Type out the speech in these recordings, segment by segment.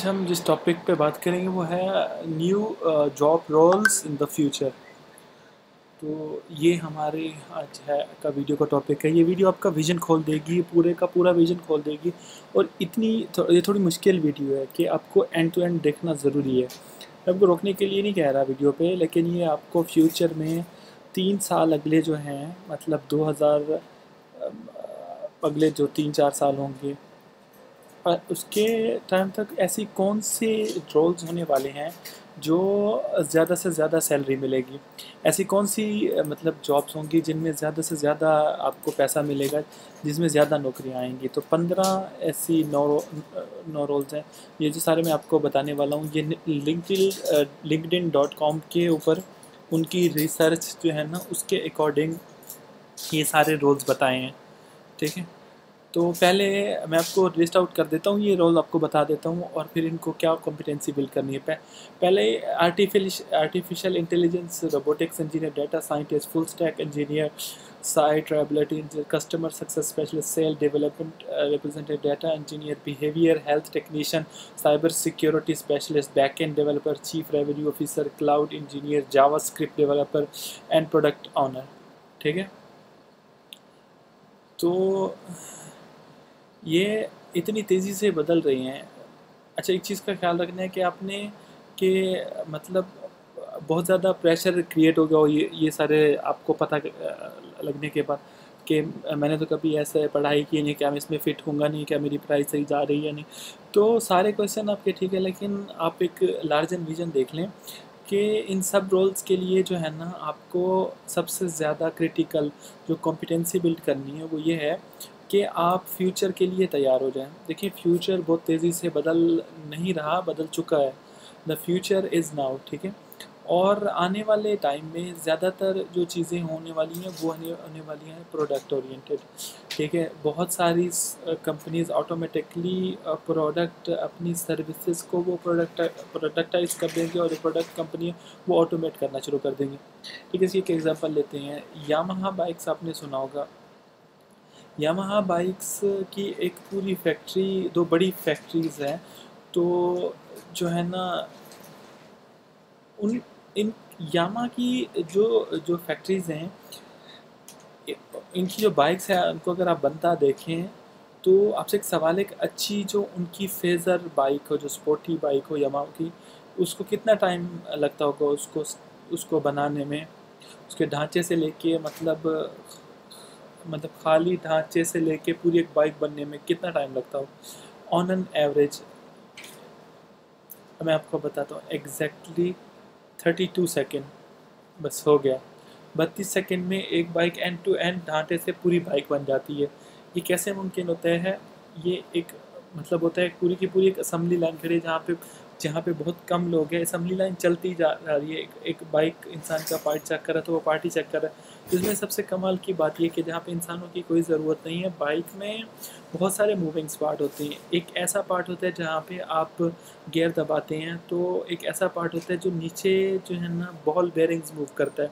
हम जिस टॉपिक पे बात करेंगे वो है new job roles in the future. तो ये हमारे आज है का वीडियो का टॉपिक है। ये वीडियो आपका विज़न खोल देगी, पूरे का पूरा विज़न खोल देगी। और ये थोड़ी मुश्किल वीडियो है कि आपको एंड टू एंड देखना ज़रूरी है। मैं आपको रोकने के लिए नहीं कह रहा वीडियो पे, लेकिन ये आपको फ्यूचर में 3 साल अगले जो हैं, मतलब 2000 अगले जो 3-4 साल होंगे, उसके टाइम तक ऐसी कौन से रोल्स होने वाले हैं जो ज़्यादा से ज़्यादा सैलरी मिलेगी। ऐसी कौन सी मतलब जॉब्स होंगी जिनमें ज़्यादा से ज़्यादा आपको पैसा मिलेगा, जिसमें ज़्यादा नौकरियां आएंगी। तो 15 ऐसी नौ रोल्स हैं। ये जो सारे मैं आपको बताने वाला हूँ, ये linkedin.com के ऊपर उनकी रिसर्च जो है ना, उसके अकॉर्डिंग ये सारे रोल्स बताए हैं। ठीक है, तो पहले मैं आपको लिस्ट आउट कर देता हूँ, ये रोल आपको बता देता हूँ और फिर इनको क्या कॉम्पिटेंसी बिल्ड करनी है। पहले artificial intelligence, robotics engineer, data scientist, full stack engineer, site reliability engineer, customer success specialist, sale development representative, data engineer, behavior health technician, cyber security specialist, back end developer, chief revenue officer, cloud engineer, JavaScript developer and product owner. ठीक है, तो ये इतनी तेज़ी से बदल रही हैं। अच्छा, एक चीज़ का ख्याल रखना है कि आपने कि मतलब बहुत ज़्यादा प्रेशर क्रिएट हो गया हो ये सारे आपको पता लगने के बाद कि मैंने तो कभी ऐसे पढ़ाई की नहीं, क्या मैं इसमें फ़िट होऊंगा नहीं, क्या मेरी पढ़ाई सही जा रही है नहीं। तो सारे क्वेश्चन आपके ठीक है, लेकिन आप एक लार्ज एंड विजन देख लें कि इन सब रोल्स के लिए जो है ना, आपको सबसे ज़्यादा क्रिटिकल जो कॉम्पिटेंसी बिल्ड करनी है वो ये है कि आप फ्यूचर के लिए तैयार हो जाएं। देखिए, फ्यूचर बहुत तेज़ी से बदल नहीं रहा, बदल चुका है। The future is now. ठीक है, और आने वाले टाइम में ज़्यादातर जो चीज़ें होने वाली हैं वो होने वाली हैं प्रोडक्ट ओरिएंटेड। ठीक है, बहुत सारी कंपनीज ऑटोमेटिकली प्रोडक्ट, अपनी सर्विसेज को वो प्रोडक्टाइज कर देंगे और प्रोडक्ट कंपनी वो ऑटोमेट करना शुरू कर देंगी। ठीक है, इसकी एक एग्जांपल लेते हैं। यामाहा बाइक्स आपने सुना होगा। यामाहा बाइक्स की एक पूरी फैक्ट्री, दो बड़ी फैक्ट्रीज़ हैं। तो जो है ना, उन इन यामा की जो जो फैक्ट्रीज़ हैं, इनकी जो बाइक्स हैं, उनको अगर आप बनता देखें तो आपसे एक सवाल है कि अच्छी जो उनकी फेज़र बाइक हो, जो स्पोर्टी बाइक हो यामाहा की, उसको कितना टाइम लगता होगा उसको उसको बनाने में। उसके ढांचे से लेके मतलब खाली ढांचे से लेके पूरी एक बाइक बनने में कितना टाइम लगता हो ऑन एन एवरेज। मैं आपको बताता हूँ एग्जैक्टली 32 सेकेंड, बस हो गया। 32 सेकेंड में एक बाइक एंड टू एंड ढांचे से पूरी बाइक बन जाती है। ये कैसे मुमकिन होता है? ये एक मतलब होता है पूरी की पूरी एक असम्बली लाइन खड़ी है, जहाँ पे बहुत कम लोग हैं। असम्बली लाइन चलती जा रही है, एक बाइक इंसान का पार्ट चेक कर रहा है तो वो पार्ट ही चेक कर रहा है। तो इसमें सबसे कमाल की बात ये कि जहाँ पे इंसानों की कोई ज़रूरत नहीं है, बाइक में बहुत सारे मूविंग पार्ट होते हैं। एक ऐसा पार्ट होता है जहाँ पे आप गियर दबाते हैं, तो एक ऐसा पार्ट होता है जो नीचे जो है ना बॉल बेयरिंग्स मूव करता है।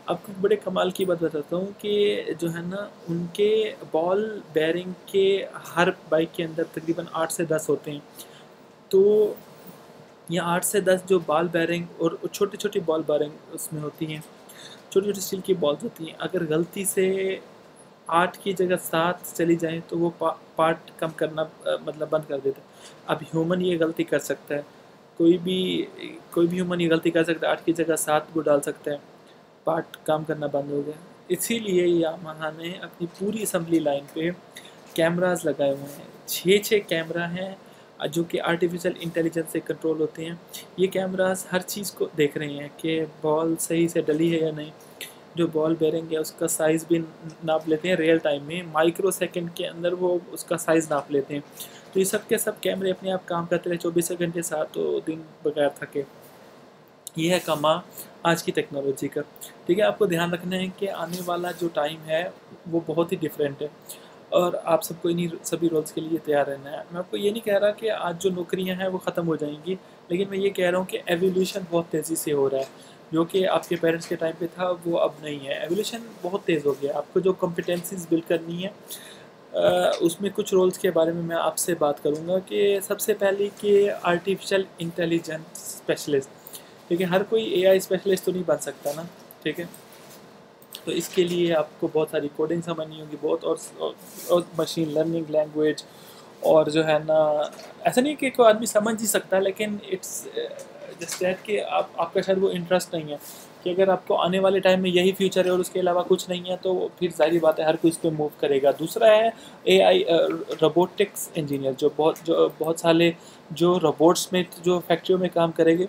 आपको एक बड़े कमाल की बात बताता हूँ कि जो है ना, उनके बॉल बेयरिंग के हर बाइक के अंदर तकरीबन 8 से 10 होते हैं। तो ये 8 से 10 जो बॉल बेयरिंग और छोटी छोटी बॉल बेयरिंग उसमें होती हैं, छोटी छोटी स्टील की बॉल्स होती हैं। अगर गलती से 8 की जगह 7 चली जाए तो वो पार्ट कम करना मतलब बंद कर देता है। अब ह्यूमन ये गलती कर सकता है, कोई भी कोई भी ह्यूमन ये गलती कर सकता है, 8 की जगह 7 को डाल सकता है, पार्ट काम करना बंद हो गया। इसीलिए यामाहा ने अपनी पूरी असम्बली लाइन पे कैमरास लगाए हुए हैं। 6 कैमरा हैं जो कि आर्टिफिशियल इंटेलिजेंस से कंट्रोल होते हैं। ये कैमरास हर चीज़ को देख रहे हैं कि बॉल सही से डली है या नहीं। जो बॉल बेयरिंग है उसका साइज़ भी नाप लेते हैं रियल टाइम में, माइक्रो सेकेंड के अंदर वो उसका साइज़ नाप लेते हैं। तो ये सब के सब कैमरे अपने आप काम करते रहे 24 घंटे 7 दिन बगैर थके। ये है कमा आज की टेक्नोलॉजी का। ठीक है, आपको ध्यान रखना है कि आने वाला जो टाइम है वो बहुत ही डिफरेंट है और आप सबको इन्हीं सभी रोल्स के लिए तैयार रहना है। मैं आपको ये नहीं कह रहा कि आज जो नौकरियां हैं वो ख़त्म हो जाएंगी, लेकिन मैं ये कह रहा हूँ कि एवोल्यूशन बहुत तेज़ी से हो रहा है। जो कि आपके पेरेंट्स के टाइम पे था वो अब नहीं है। एवोल्यूशन बहुत तेज़ हो गया। आपको जो कॉम्पिटेंसीज बिल्ड करनी है उसमें कुछ रोल्स के बारे में मैं आपसे बात करूँगा कि सबसे पहले कि आर्टिफिशियल इंटेलिजेंस स्पेशलिस्ट। ठीक है, हर कोई एआई स्पेशलिस्ट तो नहीं बन सकता ना। ठीक है, तो इसके लिए आपको बहुत सारी कोडिंग समझनी होगी, बहुत और मशीन लर्निंग लैंग्वेज, और जो है ना, ऐसा नहीं कि कोई आदमी समझ ही सकता है, लेकिन इट्स जस्ट दैट कि आपका शायद वो इंटरेस्ट नहीं है कि अगर आपको आने वाले टाइम में यही फ्यूचर है और उसके अलावा कुछ नहीं है, तो फिर जाहिर बात है हर कोई इस पर मूव करेगा। दूसरा है एआई रोबोटिक्स इंजीनियर, जो बहुत सारे जो रोबोट्स में जो फैक्ट्रियों में काम करेंगे।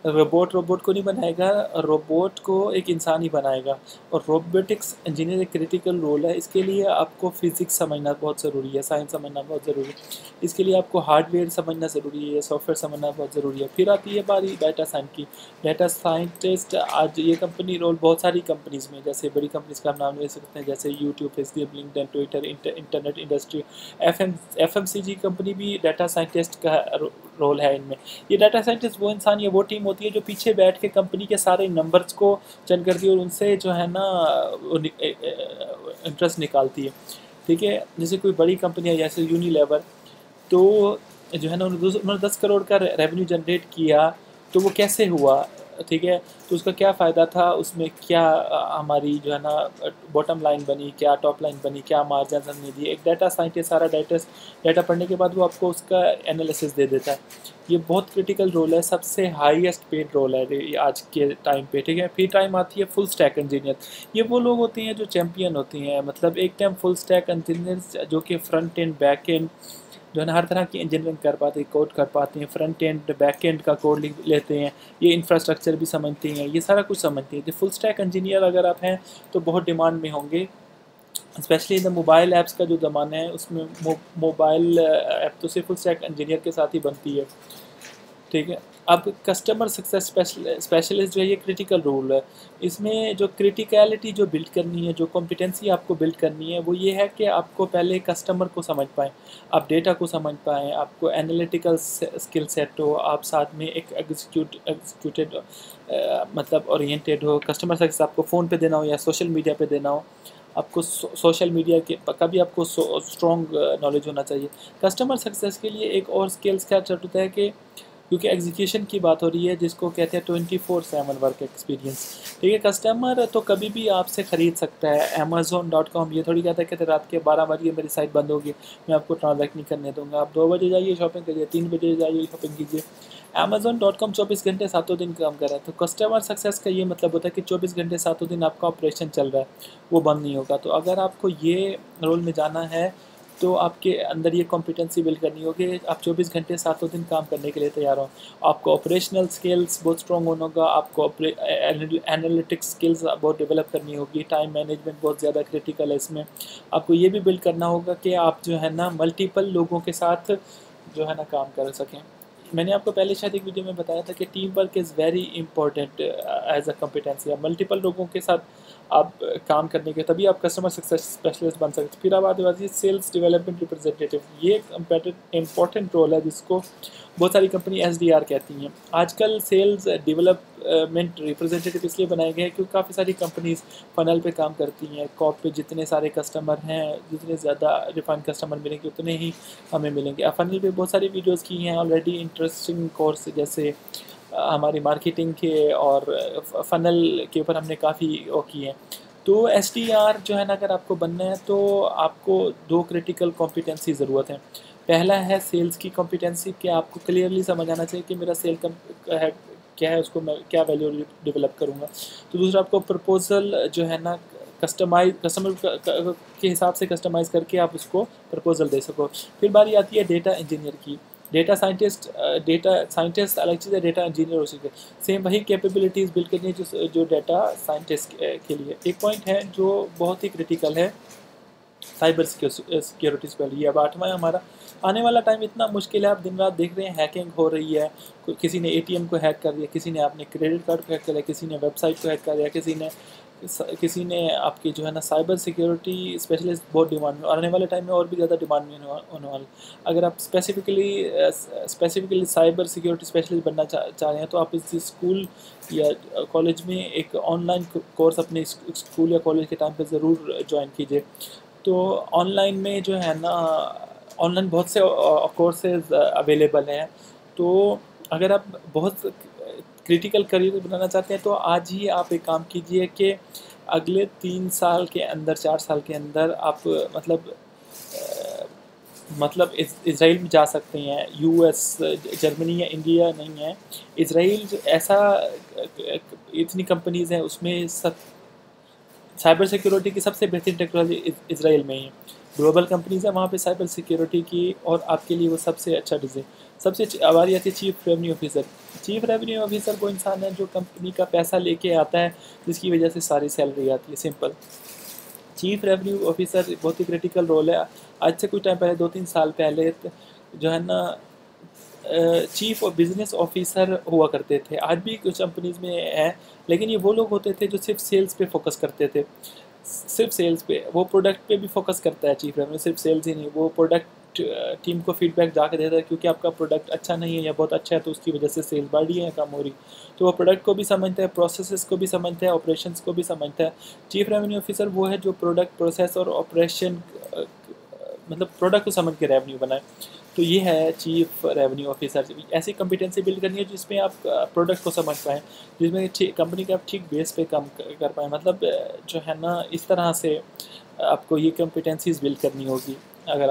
रोबोट को नहीं बनाएगा, रोबोट को एक इंसान ही बनाएगा। और रोबोटिक्स इंजीनियर एक क्रिटिकल रोल है। इसके लिए आपको फिज़िक्स समझना बहुत ज़रूरी है, साइंस समझना बहुत ज़रूरी है। इसके लिए आपको हार्डवेयर समझना ज़रूरी है, सॉफ्टवेयर समझना बहुत ज़रूरी है। फिर आती है बारी डाटा साइंस की। डाटा साइंटिस्ट आज ये कंपनी रोल बहुत सारी कंपनीज़ में, जैसे बड़ी कंपनीज़ का आप नाम ले सकते हैं, जैसे YouTube, Facebook, LinkedIn, Twitter, internet industry, FMCG company भी डाटा साइंटिस्ट का रोल है इनमें। ये डाटा साइंटिस्ट वो इंसान या वो टीम होती है जो पीछे बैठ के कंपनी के सारे नंबर्स को चेक करती है और उनसे जो है ना इंटरेस्ट निकालती है। ठीक है, जैसे कोई बड़ी कंपनी है जैसे यूनिलेवर, तो जो है ना उन्होंने 10 करोड़ का रेवेन्यू जनरेट किया, तो वो कैसे हुआ? ठीक है, तो उसका क्या फ़ायदा था, उसमें क्या हमारी जो है ना बॉटम लाइन बनी, क्या टॉप लाइन बनी, क्या मार्जिन हमने दिए। एक डाटा साइंटिस्ट सारा डाटा पढ़ने के बाद वो आपको उसका एनालिसिस दे देता है। ये बहुत क्रिटिकल रोल है, सबसे हाईएस्ट पेड रोल है ये आज के टाइम पे। ठीक है, फिर टाइम आती है फुल स्टैक इंजीनियर। ये वो लोग होते हैं जो चैम्पियन होती हैं, मतलब एक टाइम फुल स्टैक इंजीनियर जो कि फ्रंट एंड बैक एंड जो है ना हर तरह की इंजीनियरिंग कर पाते हैं, कोड कर पाते हैं, फ्रंट एंड बैक एंड का कोड लिख लेते हैं, ये इंफ्रास्ट्रक्चर भी समझते हैं, ये सारा कुछ समझते हैं। तो फुल स्टैक इंजीनियर अगर आप हैं तो बहुत डिमांड में होंगे, स्पेशली द मोबाइल ऐप्स का जो ज़माना है उसमें मोबाइल ऐप तो सिर्फ फुल स्टैक इंजीनियर के साथ ही बनती है। ठीक है, अब कस्टमर सक्सेस स्पेशलिस्ट जो है ये क्रिटिकल रोल है। इसमें जो क्रिटिकलिटी जो बिल्ड करनी है, जो कॉम्पिटेंसी आपको बिल्ड करनी है, वो ये है कि आपको पहले कस्टमर को समझ पाएँ, आप डेटा को समझ पाएँ, आपको एनालिटिकल स्किल सेट हो, आप साथ में एक एग्जीक्यूटेड मतलब ओरिएंटेड हो। कस्टमर सक्सेस आपको फ़ोन पे देना हो या सोशल मीडिया पे देना हो, आपको सोशल मीडिया के का भी आपको स्ट्रॉन्ग नॉलेज होना चाहिए। कस्टमर सक्सेस के लिए एक और स्किल्स क्या होता है कि क्योंकि एग्जीक्यूशन की बात हो रही है, जिसको कहते हैं 24/7 वर्क एक्सपीरियंस। ठीक है, कस्टमर तो कभी भी आपसे ख़रीद सकता है। Amazon.com ये थोड़ी कहता है कि रात के 12 बजे मेरी साइट बंद होगी, मैं आपको ट्रांजैक्ट नहीं करने दूंगा। आप 2 बजे जाइए शॉपिंग करिए, 3 बजे जाइए शॉपिंग कीजिए। Amazon.com 24 घंटे 7 दिन काम कर रहा है। तो कस्टमर सक्सेस का ये मतलब होता है कि 24 घंटे 7 दिन आपका ऑपरेशन चल रहा है, वो बंद नहीं होगा। तो अगर आपको ये रोल में जाना है तो आपके अंदर ये कॉम्पिटेंसी बिल्ड करनी होगी, आप 24 घंटे 7 दिन काम करने के लिए तैयार हो। आपको ऑपरेशनल स्किल्स बहुत स्ट्रॉन्ग होना होगा, आपको एनालिटिक्स स्किल्स बहुत डेवलप करनी होगी, टाइम मैनेजमेंट बहुत ज़्यादा क्रिटिकल है इसमें। आपको ये भी बिल्ड करना होगा कि आप जो है ना मल्टीपल लोगों के साथ जो है ना काम कर सकें। मैंने आपको पहले शायद एक वीडियो में बताया था कि team work is very important as a competency. आप मल्टीपल लोगों के साथ आप काम करने के तभी आप कस्टमर सक्सेस स्पेशलिस्ट बन सकते। फिर अब आती है सेल्स डेवलपमेंट रिप्रेजेंटेटिव। ये एक इम्पॉर्टेंट रोल है जिसको बहुत सारी कंपनी SDR कहती हैं। आजकल सेल्स डेवलपमेंट रिप्रेजेंटेटिव इसलिए बनाए गए हैं क्योंकि काफ़ी सारी कंपनीज फनल पे काम करती हैं। कॉप पे जितने सारे कस्टमर हैं, जितने ज़्यादा रिफाइंड कस्टमर मिलेंगे उतने ही हमें मिलेंगे। फनल पे बहुत सारी वीडियोज़ की हैं ऑलरेडी, इंटरेस्टिंग कोर्स जैसे हमारी मार्केटिंग के और फ़नल के ऊपर हमने काफ़ी वो की है। तो SDR जो है ना अगर आपको बनना है तो आपको 2 क्रिटिकल कॉम्पिटेंसी ज़रूरत है। पहला है सेल्स की कॉम्पिटेंसी कि आपको क्लियरली समझ आना चाहिए कि मेरा सेल है क्या है, उसको मैं क्या वैल्यू डेवलप करूँगा। तो दूसरा आपको प्रपोज़ल जो है ना कस्टमर के हिसाब से कस्टमाइज़ करके आप उसको प्रपोज़ल दे सको। फिर बारी आती है डेटा इंजीनियर की। डेटा साइंटिस्ट अलग चीज़ है, डेटा इंजीनियर उसी के सेम वही कैपेबिलिटीज़ बिल्ड करनी है जो डेटा साइंटिस्ट के लिए। एक पॉइंट है जो बहुत ही क्रिटिकल है, साइबर सिक्योरिटीज़ पे। ये अब 8वां है हमारा। आने वाला टाइम इतना मुश्किल है, आप दिन रात देख रहे हैं हैकिंग हो रही है। किसी ने ATM को हैक कर दिया, किसी ने अपने क्रेडिट कार्ड को हैक कर दिया, किसी ने वेबसाइट को हैक कर दिया, किसी ने आपकी जो है ना साइबर सिक्योरिटी स्पेशलिस्ट बहुत डिमांड में, आने वाले टाइम में और भी ज़्यादा डिमांड में होने वाला। अगर आप स्पेसिफिकली साइबर सिक्योरिटी स्पेशलिस्ट बनना चाह रहे हैं तो आप इस स्कूल या कॉलेज में एक ऑनलाइन कोर्स अपने स्कूल या कॉलेज के टाइम पे ज़रूर ज्वाइन कीजिए। तो ऑनलाइन में जो है ना, ऑनलाइन बहुत से कोर्सेज अवेलेबल हैं। तो अगर आप बहुत क्रिटिकल करियर बनाना चाहते हैं तो आज ही आप एक काम कीजिए कि अगले 3 साल के अंदर, 4 साल के अंदर आप मतलब इसराइल में जा सकते हैं। यूएस, जर्मनी या इंडिया नहीं है, इसराइल ऐसा इतनी कंपनीज़ हैं, उसमें सब साइबर सिक्योरिटी की सबसे बेहतरीन टेक्नोलॉजी इसराइल में ही है। ग्लोबल कंपनीज है वहाँ पे साइबर सिक्योरिटी की, और आपके लिए वो सबसे अच्छा डिज़ाइन। अब आ रही आती है chief revenue officer. Chief revenue officer वो इंसान है जो कंपनी का पैसा लेके आता है, जिसकी वजह से सारी सैलरी आती है। सिंपल। चीफ रेवेन्यू ऑफिसर बहुत ही क्रिटिकल रोल है। आज से कुछ टाइम पहले, 2-3 साल पहले जो है ना, चीफ और बिजनेस ऑफिसर हुआ करते थे। आज भी कुछ कंपनीज में है, लेकिन ये वो लोग होते थे जो सिर्फ सेल्स पे फोकस करते थे, सिर्फ सेल्स पे। वो प्रोडक्ट पे भी फोकस करता है चीफ रेवेन्यू, सिर्फ सेल्स ही नहीं। वो प्रोडक्ट टीम को फीडबैक जाके देता है, क्योंकि आपका प्रोडक्ट अच्छा नहीं है या बहुत अच्छा है तो उसकी वजह से सेल्स बढ़ी है, कम हो रही। तो वो प्रोडक्ट को भी समझता है, प्रोसेसेस को भी समझता है, ऑपरेशंस को भी समझता है। चीफ रेवेन्यू ऑफिसर वो है जो प्रोडक्ट, प्रोसेस और ऑपरेशन, मतलब प्रोडक्ट को समझ के रेवेन्यू बनाए। तो ये है चीफ रेवेन्यू ऑफिसर। ऐसी कॉम्पिटेंसी बिल्ड करनी है जिसमें आप प्रोडक्ट को समझ पाएँ, जिसमें कंपनी के आप ठीक बेस पे काम कर पाएँ। मतलब जो है ना, इस तरह से आपको ये कॉम्पिटेंसीज बिल्ड करनी होगी अगर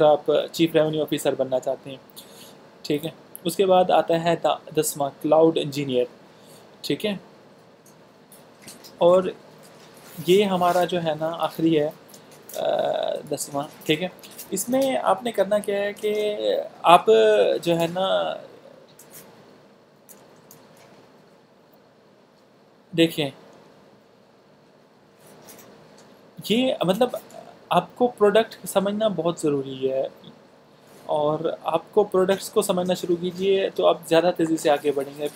आप चीफ रेवेन्यू ऑफिसर बनना चाहते हैं। ठीक है। उसके बाद आता है 10वां, क्लाउड इंजीनियर। ठीक है। और ये हमारा जो है ना आखिरी है, 10वां। ठीक है। इसमें आपने करना क्या है कि आप जो है ना, देखें, ये मतलब आपको प्रोडक्ट समझना बहुत ज़रूरी है, और आपको प्रोडक्ट्स को समझना शुरू कीजिए तो आप ज़्यादा तेज़ी से आगे बढ़ेंगे।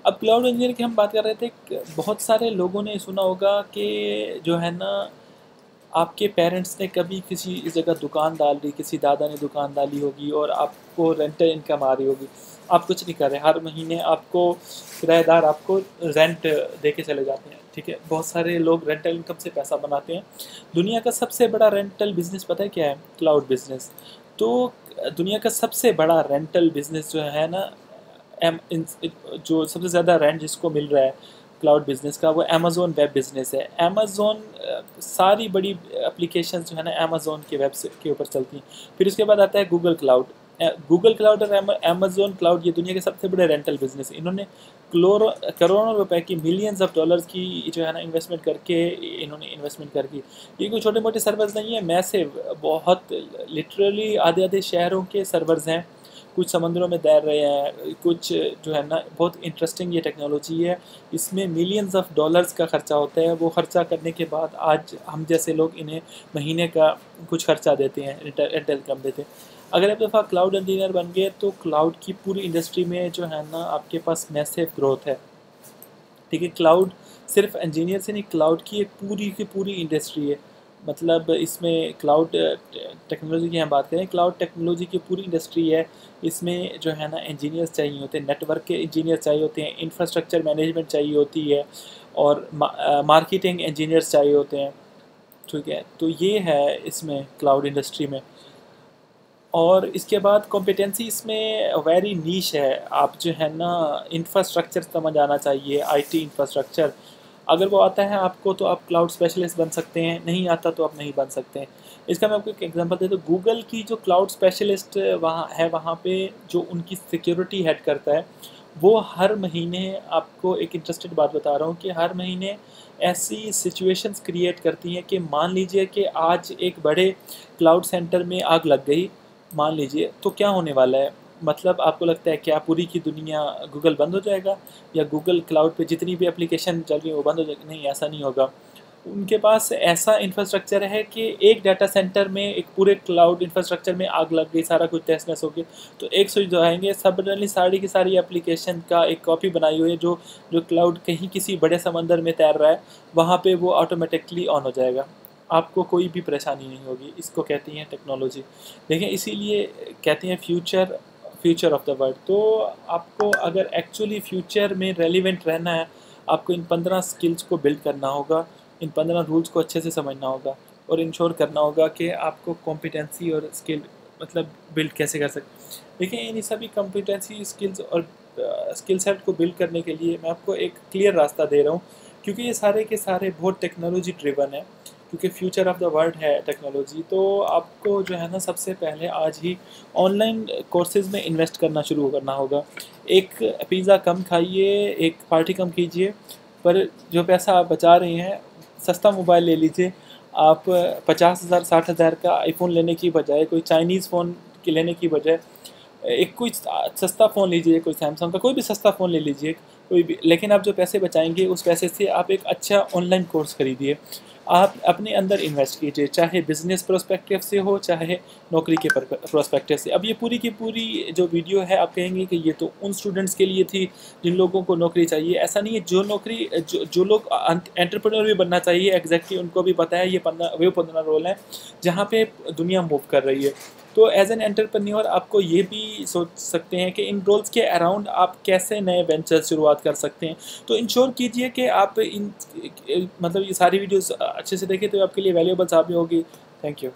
अब क्लाउड इंजीनियर की हम बात कर रहे थे, बहुत सारे लोगों ने सुना होगा कि जो है ना, आपके पेरेंट्स ने कभी किसी जगह दुकान डाल दी, किसी दादा ने दुकान डाली होगी और आपको रेंटल इनकम आ रही होगी। आप कुछ नहीं कर रहे, हर महीने आपको किराएदार आपको रेंट दे के चले जाते हैं। ठीक है। बहुत सारे लोग रेंटल इनकम से पैसा बनाते हैं। दुनिया का सबसे बड़ा रेंटल बिजनेस पता है क्या है? Cloud business. तो दुनिया का सबसे बड़ा रेंटल बिजनेस जो है ना, जो सबसे ज़्यादा रेंट जिसको मिल रहा है क्लाउड बिजनेस का, वो अमेज़ोन वेब बिजनेस है। अमेज़ोन सारी बड़ी एप्लीकेशन जो है ना अमेज़ोन के वेब के ऊपर चलती हैं। फिर उसके बाद आता है गूगल क्लाउड। गूगल क्लाउड और अमेज़ोन क्लाउड, ये दुनिया के सबसे बड़े रेंटल बिजनेस। इन्होंने करोड़ों रुपए की, मिलियंस ऑफ डॉलर्स की जो है ना इन्वेस्टमेंट करके, इन्होंने इन्वेस्टमेंट करके, ये कोई छोटे मोटे सर्वर्स नहीं है, मैसिव, बहुत लिटरली आधे आधे शहरों के सर्वर्स हैं। कुछ समंदरों में तैर रहे हैं, कुछ जो है ना, बहुत इंटरेस्टिंग ये टेक्नोलॉजी है। इसमें मिलियंस ऑफ डॉलर्स का खर्चा होता है। वो खर्चा करने के बाद आज हम जैसे लोग इन्हें महीने का कुछ खर्चा देते हैं, रेंटल इनकम देते हैं। अगर एक दफ़ा क्लाउड इंजीनियर बन गए तो क्लाउड की पूरी इंडस्ट्री में जो है ना आपके पास मैसिव ग्रोथ है। ठीक है। क्लाउड सिर्फ इंजीनियर से नहीं, क्लाउड की एक पूरी की पूरी इंडस्ट्री है। मतलब इसमें क्लाउड टेक्नोलॉजी की हम बात करें, क्लाउड टेक्नोलॉजी की पूरी इंडस्ट्री है। इसमें जो है ना इंजीनियर्स चाहिए होते हैं, नेटवर्क के इंजीनियर चाहिए होते हैं, इंफ्रास्ट्रक्चर मैनेजमेंट चाहिए होती है, और मार्केटिंग इंजीनियर्स चाहिए होते हैं। ठीक है। तो ये है इसमें क्लाउड इंडस्ट्री में। और इसके बाद कॉम्पिटेंसी इसमें वेरी नीश है। आप जो है ना इंफ्रास्ट्रक्चर समझ आना चाहिए, आईटी इंफ्रास्ट्रक्चर। अगर वो आता है आपको तो आप क्लाउड स्पेशलिस्ट बन सकते हैं, नहीं आता तो आप नहीं बन सकते हैं। इसका मैं आपको एक एग्जांपल देता हूँ। गूगल की जो क्लाउड स्पेशलिस्ट वहाँ पे जो उनकी सिक्योरिटी हेड करता है, वो हर महीने, आपको एक इंटरेस्टेड बात बता रहा हूँ, कि हर महीने ऐसी सिचुएशंस क्रिएट करती हैं कि मान लीजिए कि आज एक बड़े क्लाउड सेंटर में आग लग गई, मान लीजिए, तो क्या होने वाला है? मतलब आपको लगता है क्या पूरी की दुनिया गूगल बंद हो जाएगा, या गूगल क्लाउड पे जितनी भी एप्लीकेशन चल रही है वो बंद हो जाएगी? नहीं, ऐसा नहीं होगा। उनके पास ऐसा इंफ्रास्ट्रक्चर है कि एक डाटा सेंटर में, एक पूरे क्लाउड इंफ्रास्ट्रक्चर में आग लग गई, सारा कुछ तहस नहस हो गया, तो एक स्विच दबाएंगे, सडनली सारी की सारी एप्लीकेशन का एक कॉपी बनाई हुई है, जो जो क्लाउड कहीं किसी बड़े समंदर में तैर रहा है, वहाँ पे वो ऑटोमेटिकली ऑन हो जाएगा। आपको कोई भी परेशानी नहीं होगी। इसको कहती हैं टेक्नोलॉजी। देखिए, इसीलिए कहते हैं फ्यूचर ऑफ द वर्ल्ड। तो आपको अगर एक्चुअली फ्यूचर में रेलिवेंट रहना है, आपको इन 15 स्किल्स को बिल्ड करना होगा। इन 15 रूल्स को अच्छे से समझना होगा और इंश्योर करना होगा कि आपको कॉम्पिटेंसी और स्किल मतलब बिल्ड कैसे कर सकते। देखिए इन सभी कॉम्पिटेंसी स्किल्स और स्किल सेट को बिल्ड करने के लिए मैं आपको एक क्लियर रास्ता दे रहा हूँ, क्योंकि ये सारे के सारे बहुत टेक्नोलॉजी ड्रिवन है, क्योंकि फ्यूचर ऑफ द वर्ल्ड है टेक्नोलॉजी। तो आपको जो है ना सबसे पहले आज ही ऑनलाइन कोर्सेज़ में इन्वेस्ट करना शुरू करना होगा। एक पिज़्ज़ा कम खाइए, एक पार्टी कम कीजिए, पर जो पैसा आप बचा रहे हैं सस्ता मोबाइल ले लीजिए। आप 50,000 60,000 का आईफोन लेने की बजाय, कोई चाइनीज़ फ़ोन के लेने की बजाय एक कोई सस्ता फ़ोन लीजिए, कोई सैमसंग का कोई भी सस्ता फ़ोन ले लीजिए, कोई भी। लेकिन आप जो पैसे बचाएंगे उस पैसे से आप एक अच्छा ऑनलाइन कोर्स खरीदिए, आप अपने अंदर इन्वेस्ट कीजिए, चाहे बिज़नेस प्रोस्पेक्टिव से हो चाहे नौकरी के प्रोस्पेक्टिव से। अब ये पूरी की पूरी जो वीडियो है आप कहेंगे कि ये तो उन स्टूडेंट्स के लिए थी जिन लोगों को नौकरी चाहिए। ऐसा नहीं है, जो नौकरी जो लोग एंटरप्रेन्योर भी बनना चाहिए एग्जैक्टली उनको भी पता है ये 15 रोल हैं जहाँ पे दुनिया मूव कर रही है। तो एज एन एंटरप्रेन्योर आपको ये भी सोच सकते हैं कि इन रोल्स के अराउंड आप कैसे नए वेंचर शुरुआत कर सकते हैं। तो इंश्योर कीजिए कि आप इन मतलब ये सारी वीडियोस अच्छे से देखें तो आपके लिए वैल्यूएबल साबित होगी। Thank you.